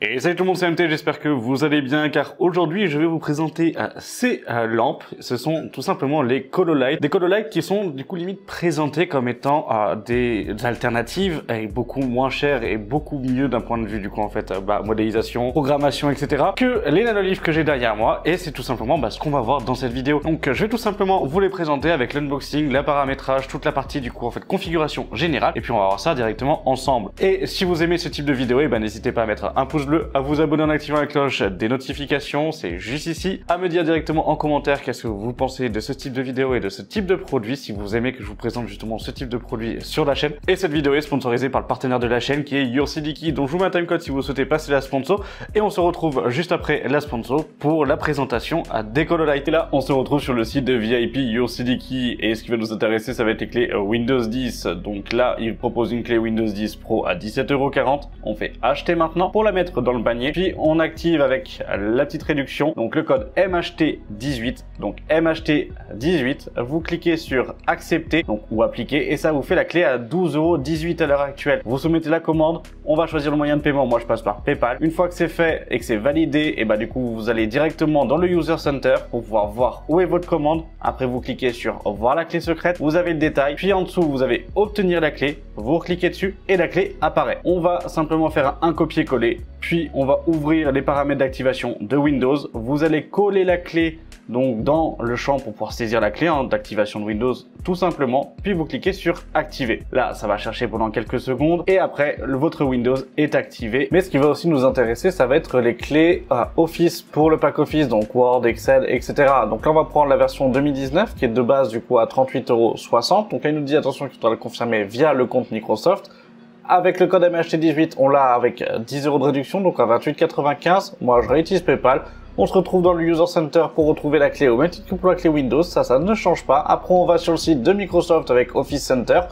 Et salut tout le monde, c'est MT, j'espère que vous allez bien car aujourd'hui je vais vous présenter ces lampes. Ce sont tout simplement les Cololight. Des Cololight qui sont du coup limite présentés comme étant des alternatives et beaucoup moins chères et beaucoup mieux d'un point de vue du coup en fait modélisation, programmation etc. que les nanolivres que j'ai derrière moi, et c'est tout simplement ce qu'on va voir dans cette vidéo. Donc je vais tout simplement vous les présenter avec l'unboxing, le paramétrage, toute la partie du coup en fait configuration générale, et puis on va voir ça directement ensemble. Et si vous aimez ce type de vidéo, n'hésitez pas à mettre un pouce bleu, à vous abonner en activant la cloche des notifications, c'est juste ici, à me dire directement en commentaire qu'est-ce que vous pensez de ce type de vidéo et de ce type de produit, si vous aimez que je vous présente justement ce type de produit sur la chaîne. Et cette vidéo est sponsorisée par le partenaire de la chaîne qui est YourCDKey, dont je vous mets un timecode si vous souhaitez passer la sponsor, et on se retrouve juste après la sponsor pour la présentation des Cololight. Et là, on se retrouve sur le site de VIP YourCDKey, et ce qui va nous intéresser, ça va être les clés Windows 10. Donc là, il propose une clé Windows 10 Pro à 17,40 €. On fait acheter maintenant pour la mettre dans le panier, puis on active avec la petite réduction, donc le code MHT18, donc MHT18, vous cliquez sur accepter donc ou appliquer, et ça vous fait la clé à 12,18 € à l'heure actuelle. Vous soumettez la commande, on va choisir le moyen de paiement, moi je passe par PayPal. Une fois que c'est fait et que c'est validé, et du coup vous allez directement dans le User Center pour pouvoir voir où est votre commande. Après vous cliquez sur voir la clé secrète, vous avez le détail, puis en dessous vous avez obtenir la clé, vous cliquez dessus et la clé apparaît. On va simplement faire un copier-coller, puis on va ouvrir les paramètres d'activation de Windows. Vous allez coller la clé donc dans le champ pour pouvoir saisir la clé d'activation de Windows tout simplement, puis vous cliquez sur activer. Là ça va chercher pendant quelques secondes et après votre Windows est activé. Mais ce qui va aussi nous intéresser, ça va être les clés Office pour le pack Office, donc Word, Excel, etc. Donc là on va prendre la version 2019 qui est de base du coup à 38,60 €. Donc là il nous dit attention qu'il faudra le confirmer via le compte Microsoft. Avec le code MHT18, on l'a avec 10 € de réduction, donc à 28,95 €. Moi, je réutilise PayPal. On se retrouve dans le User Center pour retrouver la clé au même titre que pour la clé Windows. Ça ne change pas. Après, on va sur le site de Microsoft avec Office Center.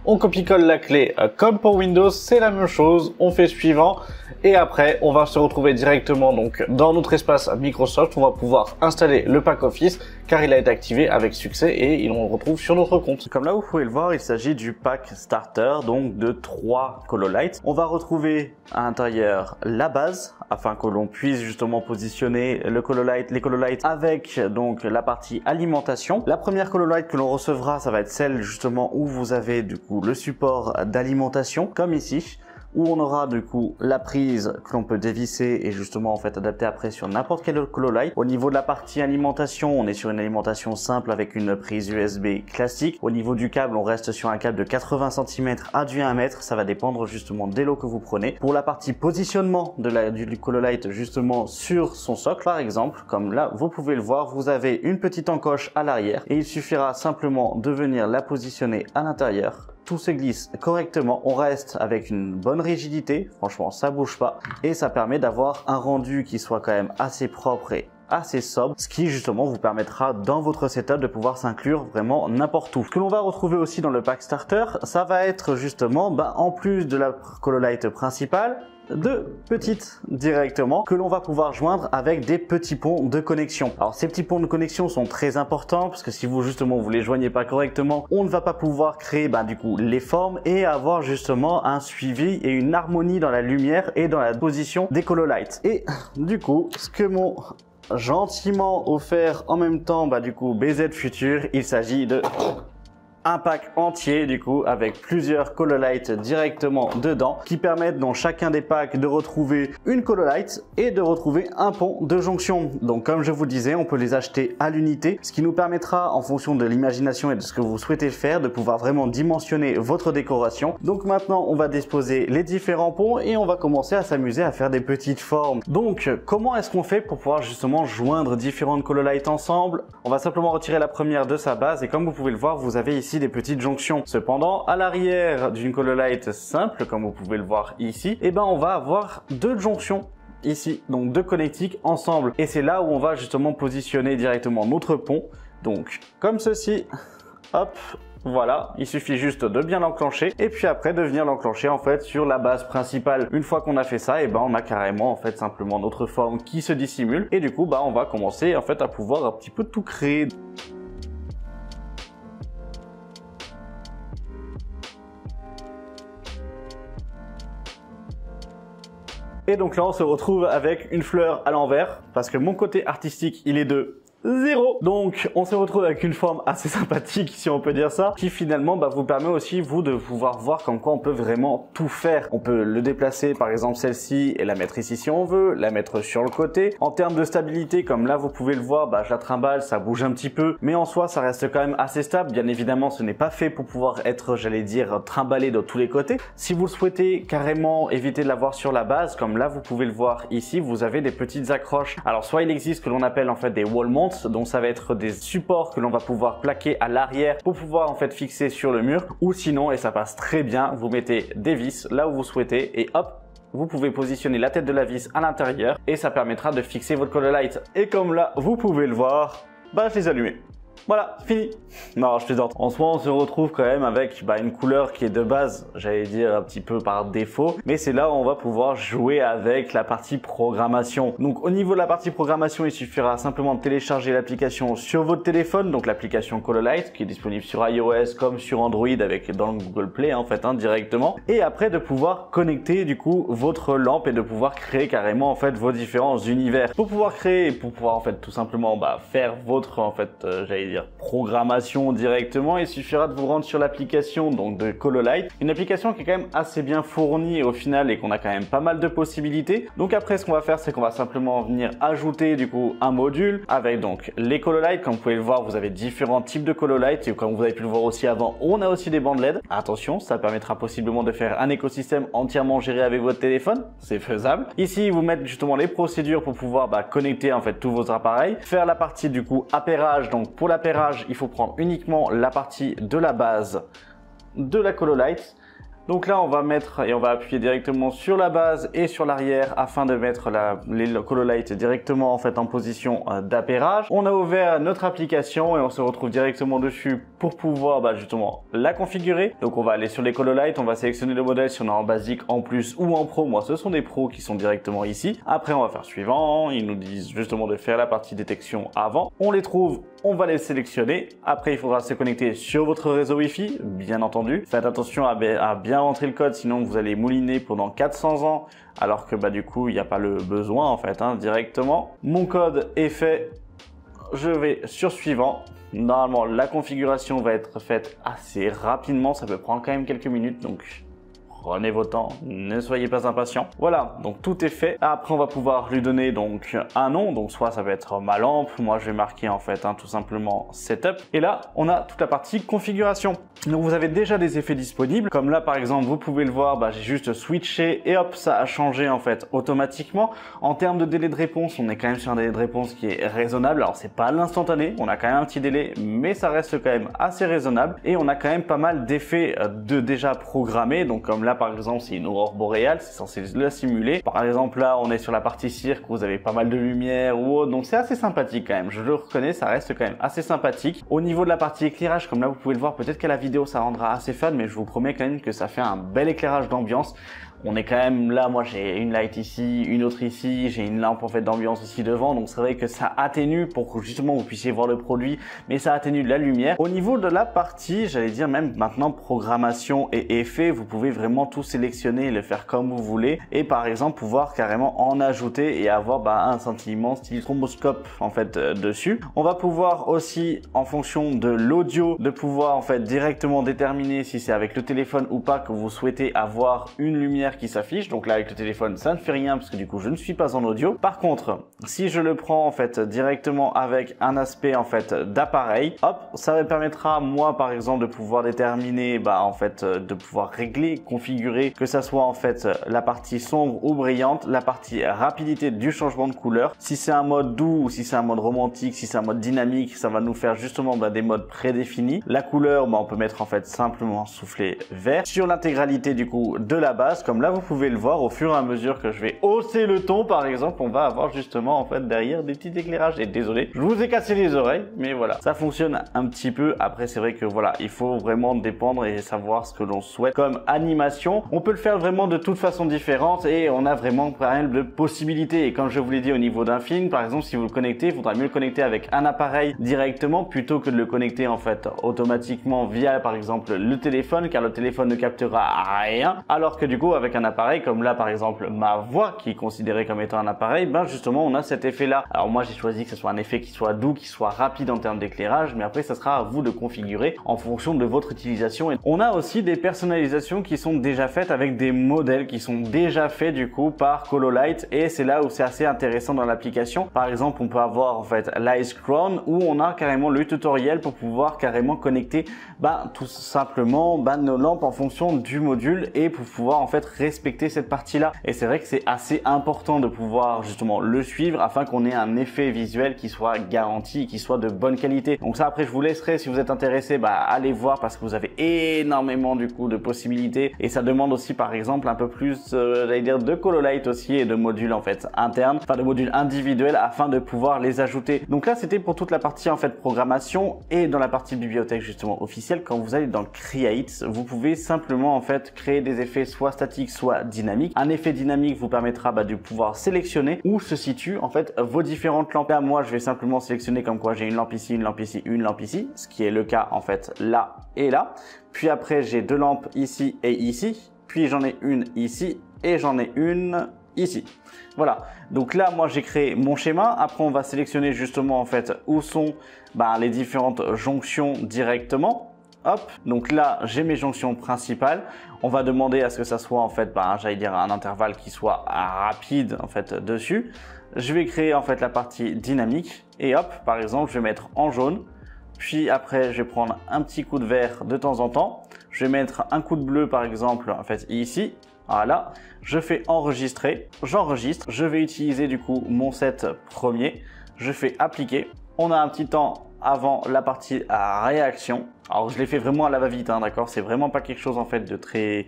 On copie-colle la clé comme pour Windows, c'est la même chose. On fait suivant. Et après, on va se retrouver directement donc dans notre espace Microsoft. On va pouvoir installer le pack Office car il a été activé avec succès et on le retrouve sur notre compte. Comme là, vous pouvez le voir, il s'agit du pack Starter, donc de 3 Cololight. On va retrouver à l'intérieur la base afin que l'on puisse justement positionner les Cololight avec donc la partie alimentation. La première Cololight que l'on recevra, ça va être celle justement où vous avez du coup le support d'alimentation, comme ici, où on aura du coup la prise que l'on peut dévisser et justement en fait adapter après sur n'importe quel Cololight. Au niveau de la partie alimentation, on est sur une alimentation simple avec une prise USB classique. Au niveau du câble, on reste sur un câble de 80 cm à du 1 mètre, ça va dépendre justement des lots que vous prenez. Pour la partie positionnement du Cololight justement sur son socle par exemple, comme là vous pouvez le voir, vous avez une petite encoche à l'arrière et il suffira simplement de venir la positionner à l'intérieur. Tout se glisse correctement, on reste avec une bonne rigidité, franchement ça bouge pas, et ça permet d'avoir un rendu qui soit quand même assez propre et assez sobre, ce qui justement vous permettra dans votre setup de pouvoir s'inclure vraiment n'importe où. Ce que l'on va retrouver aussi dans le pack starter, ça va être justement en plus de la Cololight principale, deux petites directement que l'on va pouvoir joindre avec des petits ponts de connexion. Alors ces petits ponts de connexion sont très importants parce que si vous justement vous les joignez pas correctement, on ne va pas pouvoir créer du coup les formes et avoir justement un suivi et une harmonie dans la lumière et dans la position des Cololight. Et du coup, ce que m'ont gentiment offert en même temps du coup BZ Future, il s'agit de un pack entier du coup avec plusieurs Cololight directement dedans qui permettent dans chacun des packs de retrouver une Cololight et de retrouver un pont de jonction. Donc comme je vous disais, on peut les acheter à l'unité, ce qui nous permettra en fonction de l'imagination et de ce que vous souhaitez faire de pouvoir vraiment dimensionner votre décoration. Donc maintenant on va disposer les différents ponts et on va commencer à s'amuser à faire des petites formes. Donc comment est-ce qu'on fait pour pouvoir justement joindre différentes Cololight ensemble? On va simplement retirer la première de sa base et comme vous pouvez le voir, vous avez ici des petites jonctions. Cependant, à l'arrière d'une Cololight simple, comme vous pouvez le voir ici, on va avoir deux jonctions ici, donc deux connectiques ensemble. Et c'est là où on va justement positionner directement notre pont. Donc, comme ceci, hop, voilà, il suffit juste de bien l'enclencher et puis après de venir l'enclencher en fait sur la base principale. Une fois qu'on a fait ça, on a carrément en fait simplement notre forme qui se dissimule et du coup on va commencer en fait à pouvoir un petit peu tout créer. Et donc là on se retrouve avec une fleur à l'envers parce que mon côté artistique il est de 0. Donc on se retrouve avec une forme assez sympathique si on peut dire ça, qui finalement vous permet aussi vous de pouvoir voir comme quoi on peut vraiment tout faire. On peut le déplacer par exemple celle-ci et la mettre ici si on veut, la mettre sur le côté. En termes de stabilité, comme là vous pouvez le voir, je la trimballe, ça bouge un petit peu, mais en soi ça reste quand même assez stable. Bien évidemment ce n'est pas fait pour pouvoir être, j'allais dire, trimballé de tous les côtés. Si vous le souhaitez carrément éviter de l'avoir sur la base, comme là vous pouvez le voir ici, vous avez des petites accroches. Alors soit il existe ce que l'on appelle en fait des wall mounts, donc ça va être des supports que l'on va pouvoir plaquer à l'arrière pour pouvoir en fait fixer sur le mur, ou sinon, et ça passe très bien, vous mettez des vis là où vous souhaitez et hop, vous pouvez positionner la tête de la vis à l'intérieur et ça permettra de fixer votre Cololight. Et comme là vous pouvez le voir, je les ai allumés. Voilà, fini. Non, je plaisante. En soi, on se retrouve quand même avec une couleur qui est de base, j'allais dire un petit peu par défaut, mais c'est là où on va pouvoir jouer avec la partie programmation. Donc au niveau de la partie programmation, il suffira simplement de télécharger l'application sur votre téléphone, donc l'application Cololight qui est disponible sur iOS comme sur Android avec dans le Google Play en fait directement, et après de pouvoir connecter du coup votre lampe et de pouvoir créer carrément en fait vos différents univers. Pour pouvoir créer, pour pouvoir en fait tout simplement faire votre en fait j'allais dire programmation directement, il suffira de vous rendre sur l'application donc de Cololight, une application qui est quand même assez bien fournie au final et qu'on a quand même pas mal de possibilités. Donc après ce qu'on va faire, c'est qu'on va simplement venir ajouter du coup un module avec donc les Cololight. Comme vous pouvez le voir, vous avez différents types de Cololight et comme vous avez pu le voir aussi avant, on a aussi des bandes LED. Attention, ça permettra possiblement de faire un écosystème entièrement géré avec votre téléphone, c'est faisable. Ici, vous mettez justement les procédures pour pouvoir connecter en fait tous vos appareils, faire la partie du coup appairage. Donc pour l'appairage, il faut prendre uniquement la partie de la base de la Cololight. Donc là, on va mettre et on va appuyer directement sur la base et sur l'arrière afin de mettre les Cololight directement en fait en position d'appairage. On a ouvert notre application et on se retrouve directement dessus pour pouvoir justement la configurer. Donc on va aller sur les Cololight, on va sélectionner le modèle si on est en basique, en plus ou en pro. Moi, ce sont des pros qui sont directement ici. Après, on va faire suivant. Ils nous disent justement de faire la partie détection avant. On les trouve, on va les sélectionner. Après, il faudra se connecter sur votre réseau Wi-Fi, bien entendu. Faites attention à bien rentrer le code, sinon vous allez mouliner pendant 400 ans, alors que du coup, il n'y a pas le besoin en fait, directement. Mon code est fait. Je vais sur suivant. Normalement, la configuration va être faite assez rapidement. Ça peut prendre quand même quelques minutes, donc prenez votre temps, ne soyez pas impatients. Voilà, donc tout est fait. Après, on va pouvoir lui donner donc un nom. Donc soit ça va être ma lampe. Moi, je vais marquer en fait tout simplement setup. Et là, on a toute la partie configuration. Donc vous avez déjà des effets disponibles. Comme là, par exemple, vous pouvez le voir, j'ai juste switché et hop, ça a changé en fait automatiquement. En termes de délai de réponse, on est quand même sur un délai de réponse qui est raisonnable. Alors c'est pas l'instantané, on a quand même un petit délai, mais ça reste quand même assez raisonnable. Et on a quand même pas mal d'effets déjà programmés. Donc comme là, par exemple, c'est une aurore boréale, c'est censé la simuler. Par exemple, là, on est sur la partie cirque, vous avez pas mal de lumière ou autre, donc c'est assez sympathique quand même. Je le reconnais, ça reste quand même assez sympathique. Au niveau de la partie éclairage, comme là, vous pouvez le voir, peut-être qu'à la vidéo, ça rendra assez fun, mais je vous promets quand même que ça fait un bel éclairage d'ambiance. On est quand même là, moi j'ai une light ici, une autre ici, j'ai une lampe en fait d'ambiance ici devant, donc c'est vrai que ça atténue pour que justement vous puissiez voir le produit, mais ça atténue la lumière. Au niveau de la partie, j'allais dire même maintenant programmation et effet, vous pouvez vraiment tout sélectionner et le faire comme vous voulez, et par exemple pouvoir carrément en ajouter et avoir un sentiment style thromboscope en fait dessus. On va pouvoir aussi en fonction de l'audio de pouvoir en fait directement déterminer si c'est avec le téléphone ou pas que vous souhaitez avoir une lumière qui s'affiche. Donc là avec le téléphone ça ne fait rien parce que du coup je ne suis pas en audio. Par contre si je le prends en fait directement avec un aspect en fait d'appareil, hop, ça me permettra moi par exemple de pouvoir déterminer en fait de pouvoir régler, configurer que ça soit en fait la partie sombre ou brillante, la partie rapidité du changement de couleur, si c'est un mode doux ou si c'est un mode romantique, si c'est un mode dynamique, ça va nous faire justement des modes prédéfinis. La couleur on peut mettre en fait simplement souffler vert. Sur l'intégralité du coup de la base, comme là vous pouvez le voir, au fur et à mesure que je vais hausser le ton par exemple, on va avoir justement en fait derrière des petits éclairages. Et désolé, je vous ai cassé les oreilles, mais voilà, ça fonctionne un petit peu. Après c'est vrai que voilà, il faut vraiment dépendre et savoir ce que l'on souhaite comme animation. On peut le faire vraiment de toute façon différente et on a vraiment pas mal de possibilités. Et comme je vous l'ai dit au niveau d'un film, par exemple, si vous le connectez, il faudra mieux le connecter avec un appareil directement plutôt que de le connecter en fait automatiquement via par exemple le téléphone, car le téléphone ne captera rien, alors que du coup avec avec un appareil, comme là par exemple ma voix qui est considérée comme étant un appareil, ben justement on a cet effet là. Alors moi j'ai choisi que ce soit un effet qui soit doux, qui soit rapide en termes d'éclairage, mais après ça sera à vous de configurer en fonction de votre utilisation. Et on a aussi des personnalisations qui sont déjà faites avec des modèles qui sont déjà faits du coup par Cololight, et c'est là où c'est assez intéressant dans l'application. Par exemple on peut avoir en fait l'Ice Crown où on a carrément le tutoriel pour pouvoir carrément connecter tout simplement nos lampes en fonction du module et pour pouvoir en fait respecter cette partie là. Et c'est vrai que c'est assez important de pouvoir justement le suivre afin qu'on ait un effet visuel qui soit garanti, qui soit de bonne qualité. Donc ça après je vous laisserai, si vous êtes intéressé, allez voir parce que vous avez énormément du coup de possibilités et ça demande aussi par exemple un peu plus j'allais dire de Cololight aussi et de modules en fait internes, enfin de modules individuels afin de pouvoir les ajouter. Donc là c'était pour toute la partie en fait programmation, et dans la partie bibliothèque justement officielle, quand vous allez dans Create, vous pouvez simplement en fait créer des effets soit statiques soit dynamiques. Un effet dynamique vous permettra de pouvoir sélectionner où se situent en fait vos différentes lampes. Là moi je vais simplement sélectionner comme quoi j'ai une lampe ici, une lampe ici, une lampe ici, ce qui est le cas en fait là et là. Puis après j'ai deux lampes ici et ici, puis j'en ai une ici et j'en ai une ici. Voilà, donc là moi j'ai créé mon schéma. Après on va sélectionner justement en fait où sont les différentes jonctions directement. Hop, donc là j'ai mes jonctions principales. On va demander à ce que ça soit en fait j'allais dire un intervalle qui soit rapide en fait dessus. Je vais créer en fait la partie dynamique et hop, par exemple je vais mettre en jaune. Puis après je vais prendre un petit coup de vert de temps en temps. Je vais mettre un coup de bleu par exemple en fait ici. Voilà, je fais enregistrer, j'enregistre, je vais utiliser du coup mon set premier, je fais appliquer. On a un petit temps avant la partie à réaction. Alors je l'ai fait vraiment à la va-vite, d'accord, c'est vraiment pas quelque chose en fait de très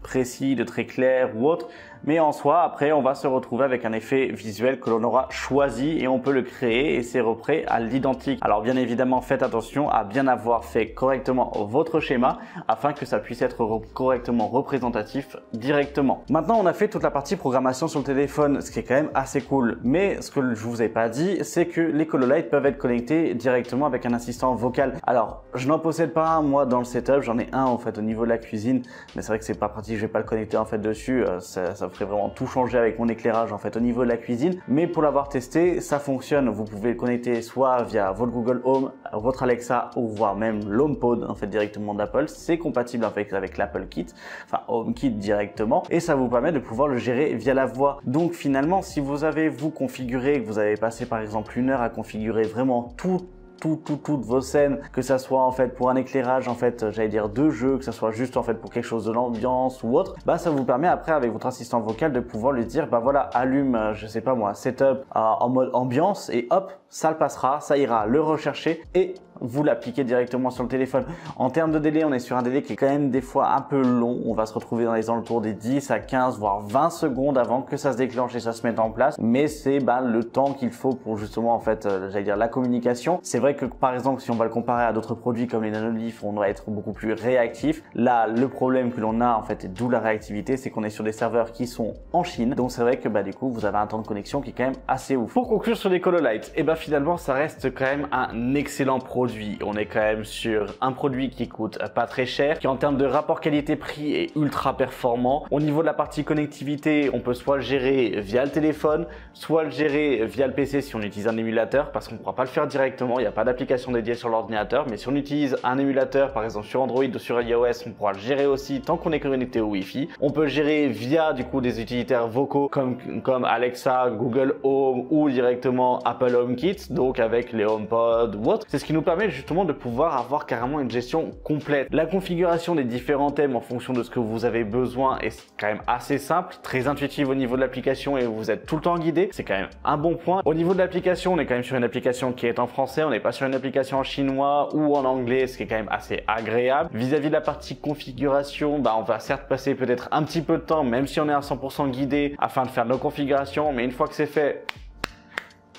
précis, de très clair ou autre. Mais en soi, après, on va se retrouver avec un effet visuel que l'on aura choisi et on peut le créer et c'est repris à l'identique. Alors bien évidemment, faites attention à bien avoir fait correctement votre schéma afin que ça puisse être correctement représentatif directement. Maintenant, on a fait toute la partie programmation sur le téléphone, ce qui est quand même assez cool. Mais ce que je vous ai pas dit, c'est que les Cololight peuvent être connectés directement avec un assistant vocal. Alors, je n'en possède pas un, moi, dans le setup. J'en ai un, en fait, au niveau de la cuisine. Mais c'est vrai que c'est pas pratique. Je vais pas le connecter, en fait, dessus. Ça ferait vraiment tout changer avec mon éclairage en fait au niveau de la cuisine, mais pour l'avoir testé ça fonctionne. Vous pouvez le connecter soit via votre Google Home, votre Alexa ou voire même l'HomePod en fait directement d'Apple. C'est compatible en fait avec l'Apple Kit, enfin HomeKit directement, et ça vous permet de pouvoir le gérer via la voix. Donc finalement si vous avez configuré, que vous avez passé par exemple 1 heure à configurer vraiment toutes vos scènes, que ça soit en fait pour un éclairage en fait j'allais dire de jeu, que ça soit juste en fait pour quelque chose de l'ambiance ou autre, ça vous permet après avec votre assistant vocal de pouvoir lui dire voilà allume je sais pas moi setup en mode ambiance et hop ça le passera, ça ira le rechercher et vous l'appliquez directement sur le téléphone. En termes de délai, on est sur un délai qui est quand même des fois un peu long. On va se retrouver dans les alentours des 10 à 15 voire 20 secondes avant que ça se déclenche et ça se mette en place. Mais c'est le temps qu'il faut pour justement en fait j'allais dire la communication. C'est vrai que par exemple si on va le comparer à d'autres produits comme les Nanolith, on doit être beaucoup plus réactif. Là le problème que l'on a en fait, et d'où la réactivité, c'est qu'on est sur des serveurs qui sont en Chine. Donc c'est vrai que du coup vous avez un temps de connexion qui est quand même assez ouf. Pour conclure sur les Cololight, finalement ça reste quand même un excellent produit. On est quand même sur un produit qui coûte pas très cher, qui en termes de rapport qualité-prix est ultra performant. Au niveau de la partie connectivité, on peut soit le gérer via le téléphone, soit le gérer via le PC si on utilise un émulateur, parce qu'on ne pourra pas le faire directement, il n'y a pas d'application dédiée sur l'ordinateur. Mais si on utilise un émulateur, par exemple sur Android ou sur iOS, on pourra le gérer aussi tant qu'on est connecté au Wi-Fi. On peut le gérer via du coup des utilitaires vocaux comme Alexa, Google Home ou directement Apple HomeKit, donc avec les HomePod ou autre. C'est ce qui nous permet justement de pouvoir avoir carrément une gestion complète. La configuration des différents thèmes en fonction de ce que vous avez besoin est quand même assez simple, très intuitive au niveau de l'application et vous êtes tout le temps guidé. C'est quand même un bon point. Au niveau de l'application, on est quand même sur une application qui est en français, on n'est pas sur une application en chinois ou en anglais, ce qui est quand même assez agréable. Vis-à-vis de la partie configuration, on va certes passer peut-être un petit peu de temps, même si on est à 100% guidé afin de faire nos configurations, mais une fois que c'est fait,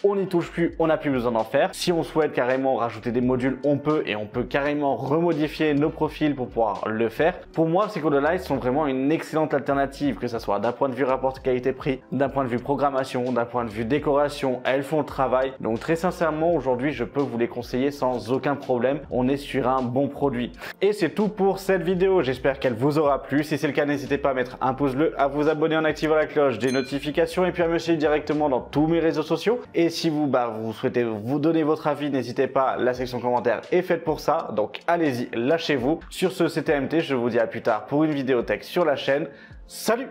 on n'y touche plus, on n'a plus besoin d'en faire. Si on souhaite carrément rajouter des modules, on peut, et on peut carrément remodifier nos profils pour pouvoir le faire. Pour moi, ces Codolight sont vraiment une excellente alternative, que ce soit d'un point de vue rapport qualité-prix, d'un point de vue programmation, d'un point de vue décoration, elles font le travail. Donc très sincèrement, aujourd'hui, je peux vous les conseiller sans aucun problème. On est sur un bon produit. Et c'est tout pour cette vidéo. J'espère qu'elle vous aura plu. Si c'est le cas, n'hésitez pas à mettre un pouce bleu, à vous abonner en activant la cloche des notifications et puis à me suivre directement dans tous mes réseaux sociaux. Et si vous souhaitez vous donner votre avis, n'hésitez pas, la section commentaires est faite pour ça. Donc allez-y, lâchez-vous. Sur ce, c'était MT. Je vous dis à plus tard pour une vidéo tech sur la chaîne. Salut!